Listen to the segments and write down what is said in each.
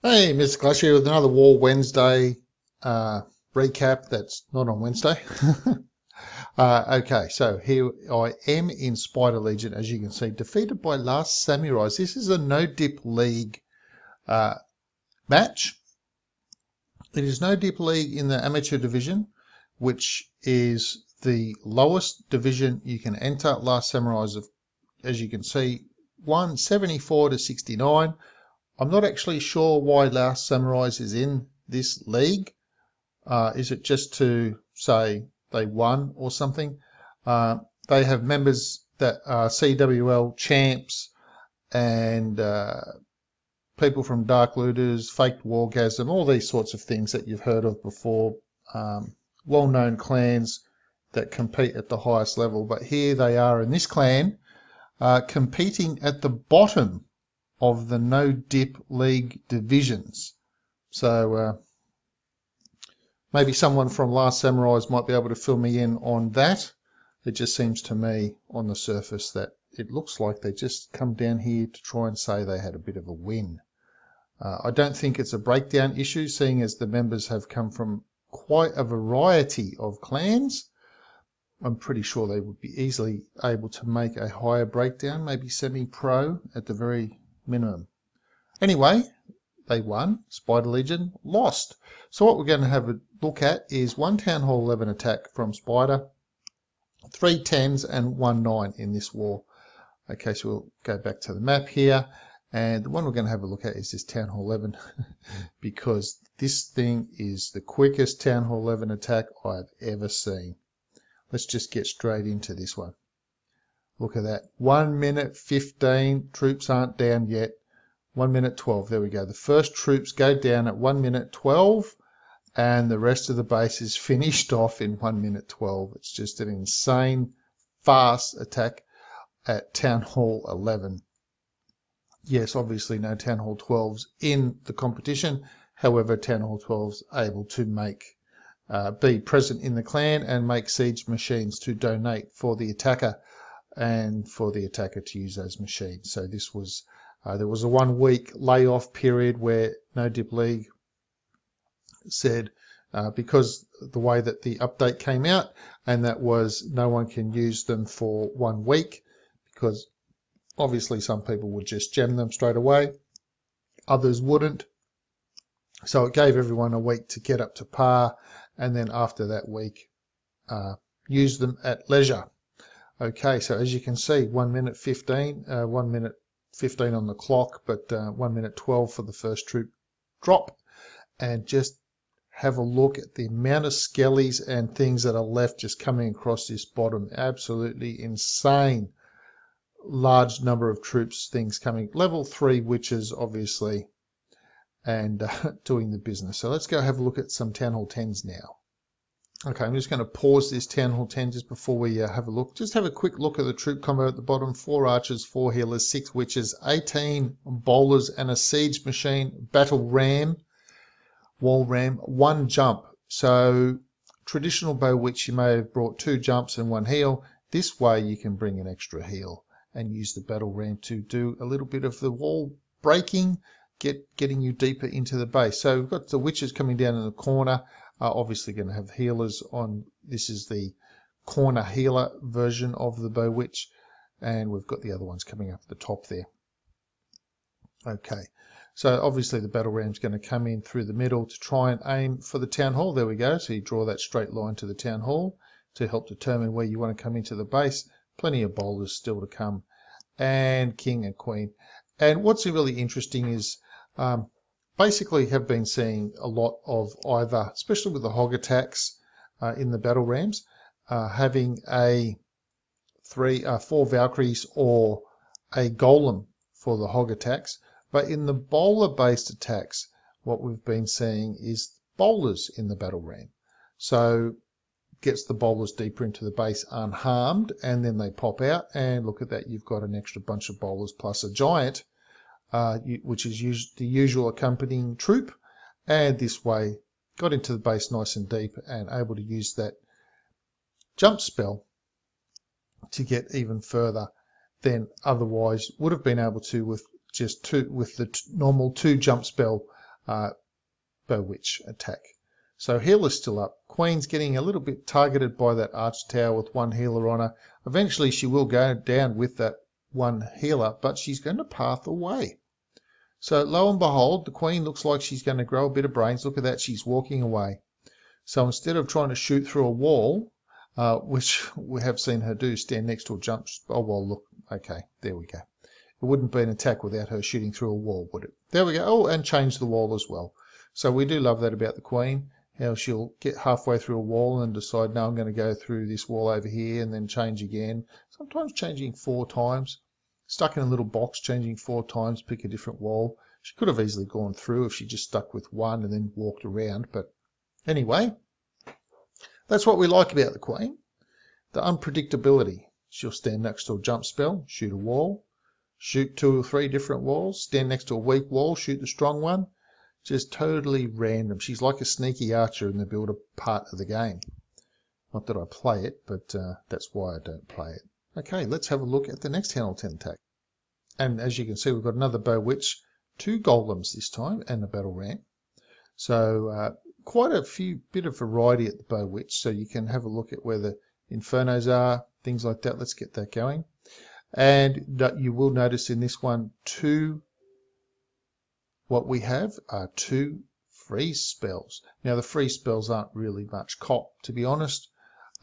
Hey, Mr. Clash here with another War Wednesday recap that's not on Wednesday. Okay, so here I am in Spider Legion, as you can see, defeated by Last Samurais. This is a no-dip league match. It is no-dip league in the amateur division, which is the lowest division you can enter. Last Samurais, as you can see, 174 to 69. I'm not actually sure why Last Samurais is in this league. Is it just to say they won or something? They have members that are CWL champs and people from Dark Looters, Faked Wargasm, all these sorts of things that you've heard of before. Well-known clans that compete at the highest level. But here they are in this clan competing at the bottom of the no-dip league divisions. So maybe someone from Last Samurais might be able to fill me in on that. It just seems to me on the surface that it looks like they just come down here to try and say they had a bit of a win. I don't think it's a breakdown issue, seeing as the members have come from quite a variety of clans. I'm pretty sure they would be easily able to make a higher breakdown, maybe semi-pro at the very minimum. Anyway, they won. Spider Legion lost. So what we're going to have a look at is one Town Hall 11 attack from Spider, 3 10s and 1 9 in this war. Okay, so we'll go back to the map here. And the one we're going to have a look at is this Town Hall 11 because this thing is the quickest Town Hall 11 attack I've ever seen. Let's just get straight into this one. Look at that. 1 minute 15. Troops aren't down yet. 1 minute 12. There we go. The first troops go down at 1 minute 12 and the rest of the base is finished off in 1 minute 12. It's just an insane fast attack at Town Hall 11. Yes, obviously no Town Hall 12s in the competition. However, Town Hall 12s able to be present in the clan and make siege machines to donate for the attacker and for the attacker to use those machines. So this was there was a 1 week layoff period where No Dip League said because the way that the update came out, and that was no one can use them for 1 week because obviously some people would just gem them straight away, others wouldn't. So it gave everyone a week to get up to par, and then after that week use them at leisure. Okay, so as you can see, 1 minute 15, 1 minute 15 on the clock, but 1 minute 12 for the first troop drop. And just have a look at the amount of skellies and things that are left just coming across this bottom. Absolutely insane. Large number of troops, things coming. Level 3 witches, obviously, and doing the business. So let's go have a look at some Town Hall 10s now. Okay, I'm just going to pause this Town Hall 10 just before we have a look. Just have a quick look at the troop combo at the bottom. 4 archers, 4 healers, 6 witches, 18 bowlers and a siege machine, battle ram, wall ram, 1 jump. So traditional bow witch, you may have brought 2 jumps and 1 heal. This way you can bring an extra heal and use the battle ram to do a little bit of the wall breaking, getting you deeper into the base. So we've got the witches coming down in the corner. Obviously going to have healers on. This is the corner healer version of the bow witch, and we've got the other ones coming up at the top there. Okay, so obviously the battle ram's going to come in through the middle to try and aim for the town hall. There we go. So you draw that straight line to the town hall to help determine where you want to come into the base. Plenty of boulders still to come, and king and queen. And what's really interesting is basically have been seeing a lot of either, especially with the hog attacks in the battle rams, having a 4 Valkyries or a golem for the hog attacks. But in the bowler-based attacks, what we've been seeing is bowlers in the battle ram. So gets the bowlers deeper into the base unharmed, and then they pop out, and look at that, you've got an extra bunch of bowlers plus a giant, which is the usual accompanying troop, and this way got into the base nice and deep and able to use that jump spell to get even further than otherwise would have been able to with just the normal 2 jump spell Bewitch attack. So healer's still up. Queen's getting a little bit targeted by that arch tower with one healer on her. Eventually she will go down with that one healer, but she's going to path away. So lo and behold, the Queen looks like she's going to grow a bit of brains. Look at that, she's walking away. So instead of trying to shoot through a wall, which we have seen her do, stand next to a jump. Oh, well, look, okay, there we go. It wouldn't be an attack without her shooting through a wall, would it? There we go. Oh, and change the wall as well. So we do love that about the Queen, how she'll get halfway through a wall and decide, no, I'm going to go through this wall over here, and then change again. Sometimes changing 4 times. Stuck in a little box, changing 4 times, pick a different wall. She could have easily gone through if she just stuck with one and then walked around. But anyway, that's what we like about the Queen. The unpredictability. She'll stand next to a jump spell, shoot a wall, shoot 2 or 3 different walls, stand next to a weak wall, shoot the strong one. Just totally random. She's like a sneaky archer in the builder part of the game. Not that I play it, but that's why I don't play it. Okay, let's have a look at the next 10 or 10 attack. And as you can see, we've got another Bewitch, 2 golems this time, and a battle ramp. So quite a bit of variety at the Bewitch, so you can have a look at where the Infernos are, things like that. Let's get that going. And you will notice in this one, what we have are 2 freeze spells. Now the freeze spells aren't really much cop, to be honest.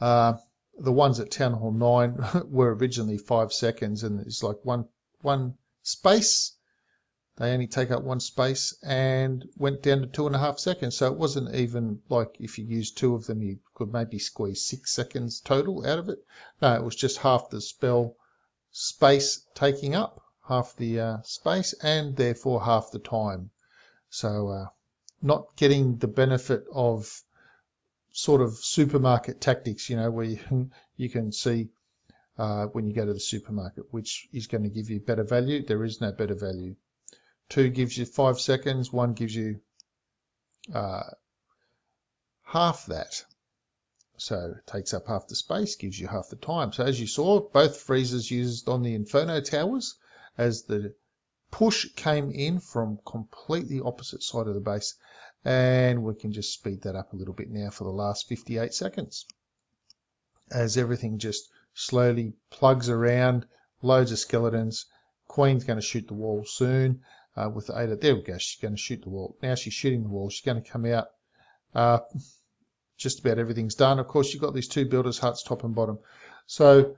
The ones at Town Hall 9 were originally 5 seconds, and it's like one space. They only take up 1 space and went down to 2.5 seconds. So it wasn't even like if you used 2 of them, you could maybe squeeze 6 seconds total out of it. No, it was just half the spell space taking up, half the space, and therefore half the time. So not getting the benefit of sort of supermarket tactics, you know, where you can see when you go to the supermarket which is going to give you better value. There is no better value. 2 gives you 5 seconds, 1 gives you half that. So it takes up half the space, gives you half the time. So as you saw, both freezes used on the Inferno towers as the push came in from completely opposite side of the base. And we can just speed that up a little bit now for the last 58 seconds. As everything just slowly plugs around, loads of skeletons. Queen's going to shoot the wall soon with the 8. There we go, she's going to shoot the wall. Now she's shooting the wall, she's going to come out. Just about everything's done. Of course, you've got these 2 builders' huts, top and bottom. So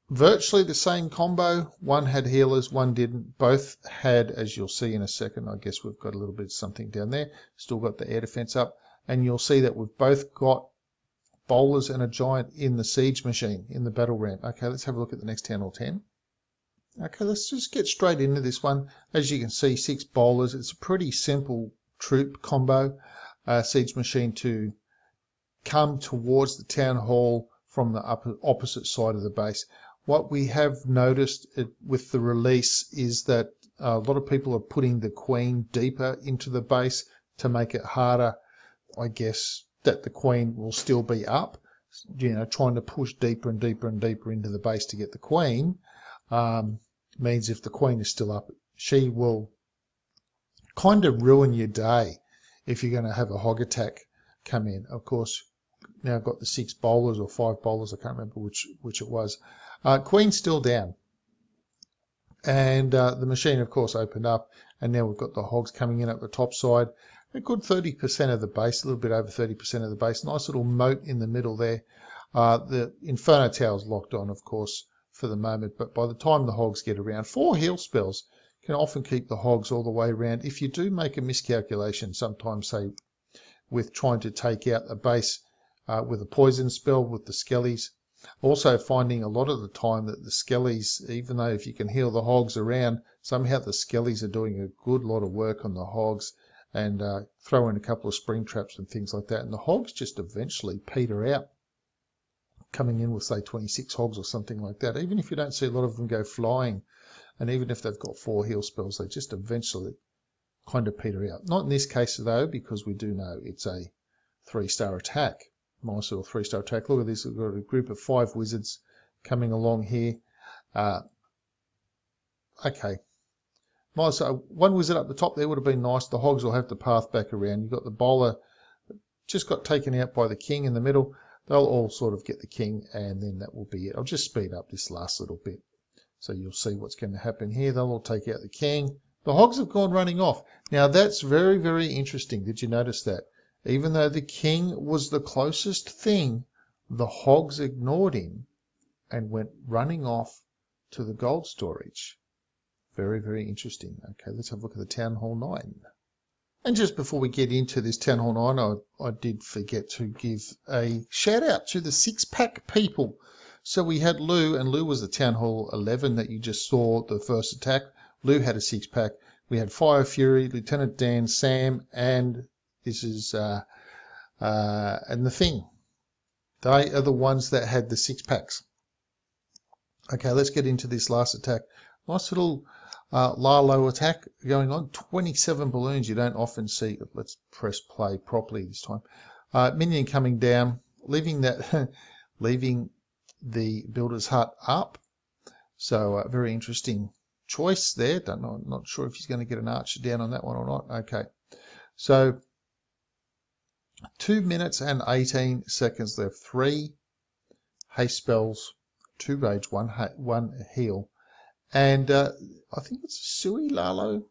virtually the same combo. One had healers, one didn't. Both had, as you'll see in a second, I guess we've got a little bit of something down there. Still got the air defense up. And you'll see that we've both got bowlers and a giant in the siege machine, in the battle ramp. Okay, let's have a look at the next 10 or 10. Okay, let's just get straight into this one. As you can see, 6 bowlers. It's a pretty simple troop combo. Siege machine to come towards the town hall from the opposite side of the base. What we have noticed with the release is that a lot of people are putting the Queen deeper into the base to make it harder, I guess, that the Queen will still be up. You know, trying to push deeper and deeper and deeper into the base to get the Queen means if the Queen is still up, she will kind of ruin your day if you're going to have a hog attack come in. Of course, now I've got the 6 bowlers or 5 bowlers, I can't remember which it was. Queen's still down. And the machine, of course, opened up, and now we've got the hogs coming in at the top side. A good 30% of the base, a little bit over 30% of the base. Nice little moat in the middle there. The Inferno Tower's locked on, of course, for the moment, but by the time the hogs get around, 4 heal spells can often keep the hogs all the way around. If you do make a miscalculation, sometimes, say, with trying to take out a base with a poison spell with the skellies, also finding a lot of the time that the skellies, even though if you can heal the hogs around, somehow the skellies are doing a good lot of work on the hogs and throw in a couple of spring traps and things like that, and the hogs just eventually peter out, coming in with, say, 26 hogs or something like that. Even if you don't see a lot of them go flying, and even if they've got 4 heal spells, they just eventually kind of peter out. Not in this case, though, because we do know it's a 3-star attack. Nice little 3-star attack. Look at this. We've got a group of 5 wizards coming along here. Okay. nice. One wizard up the top there would have been nice. The hogs will have the path back around. You've got the bowler just got taken out by the king in the middle. They'll all sort of get the king, and then that will be it. I'll just speed up this last little bit so you'll see what's going to happen here. They'll all take out the king. The hogs have gone running off. Now that's very, very interesting. Did you notice that? Even though the king was the closest thing, the hogs ignored him and went running off to the gold storage. Very, very interesting. Okay, let's have a look at the Town Hall 9. And just before we get into this Town Hall 9, I did forget to give a shout out to the 6-pack people. So we had Lou, and Lou was the Town Hall 11 that you just saw the first attack. Lou had a 6-pack. We had Fire Fury, Lieutenant Dan, Sam, and this is and the Thing. They are the ones that had the 6-packs. Okay, let's get into this last attack. Nice little Lalo attack going on. 27 balloons. You don't often see. Let's press play properly this time. Minion coming down, leaving that, leaving the builder's hut up. So very interesting choice there. Don't know. I'm not sure if he's going to get an archer down on that one or not. Okay, so 2 minutes and 18 seconds left. 3 haste spells, 2 rage, 1 heal. And I think it's a Sui Lalo.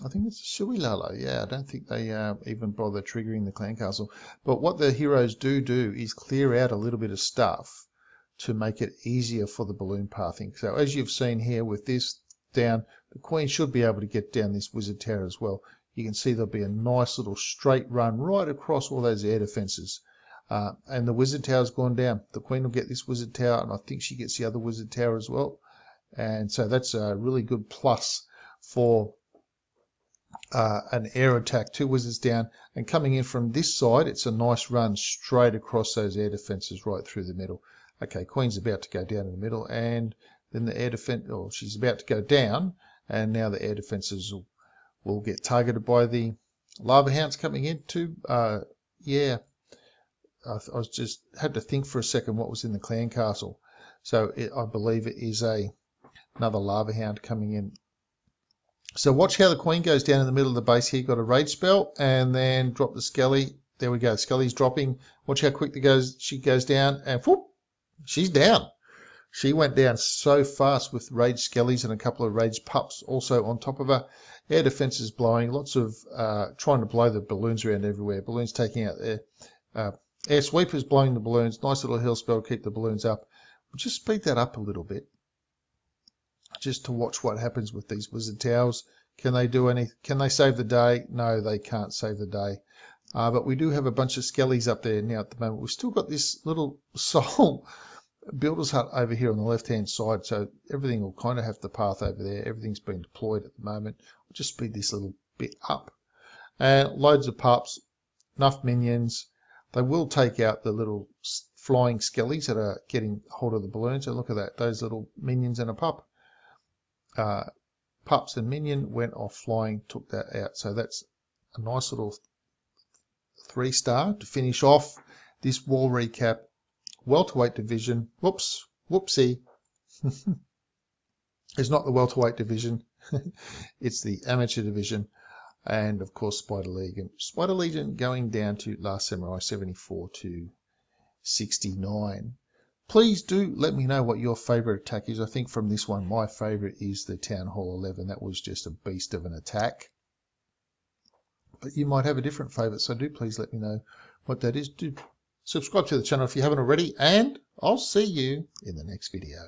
I think it's a Sui Lalo. Yeah, I don't think they even bother triggering the clan castle. But what the heroes do is clear out a little bit of stuff to make it easier for the balloon pathing. So as you've seen here with this down, the queen should be able to get down this wizard tower as well. You can see there'll be a nice little straight run right across all those air defenses. And the wizard tower's gone down. The queen will get this wizard tower, and I think she gets the other wizard tower as well. And so that's a really good plus for an air attack. 2 wizards down, and coming in from this side, it's a nice run straight across those air defenses right through the middle. Okay, queen's about to go down in the middle, and then the air defense, or she's about to go down, and now the air defenses will get targeted by the lava hounds coming in too. Yeah, I was just had to think for a second what was in the clan castle. So I believe it is another lava hound coming in. So watch how the queen goes down in the middle of the base here. Got a rage spell, and then drop the Skelly. There we go. Skelly's dropping. Watch how quick she goes down, and whoop, she's down. She went down so fast with rage Skellies and a couple of rage pups also on top of her. Air defense is blowing. Lots of trying to blow the balloons around everywhere. Balloons taking out air sweepers blowing the balloons. Nice little heal spell, keep the balloons up. We'll just speed that up a little bit, just to watch what happens with these wizard towers. Can they do any? Can they save the day? No, they can't save the day. But we do have a bunch of Skellies up there now at the moment. We've still got this little soul builder's hut over here on the left-hand side, so everything will kind of have the path over there. Everything's been deployed at the moment. We'll just speed this a little bit up. And loads of pups, enough minions. They will take out the little flying Skellies that are getting hold of the balloons. And look at that, those little minions and a pup. Pups and minion went off flying, took that out. So that's a nice little 3-star to finish off this wall recap. Welterweight division. Whoops, whoopsie. It's not the welterweight division. It's the amateur division. And of course, Spider Legion. Spider Legion going down to Last Samurai 74 to 69. Please do let me know what your favourite attack is. I think from this one, my favourite is the Town Hall 11. That was just a beast of an attack. But you might have a different favourite, so do please let me know what that is. Do subscribe to the channel if you haven't already, and I'll see you in the next video.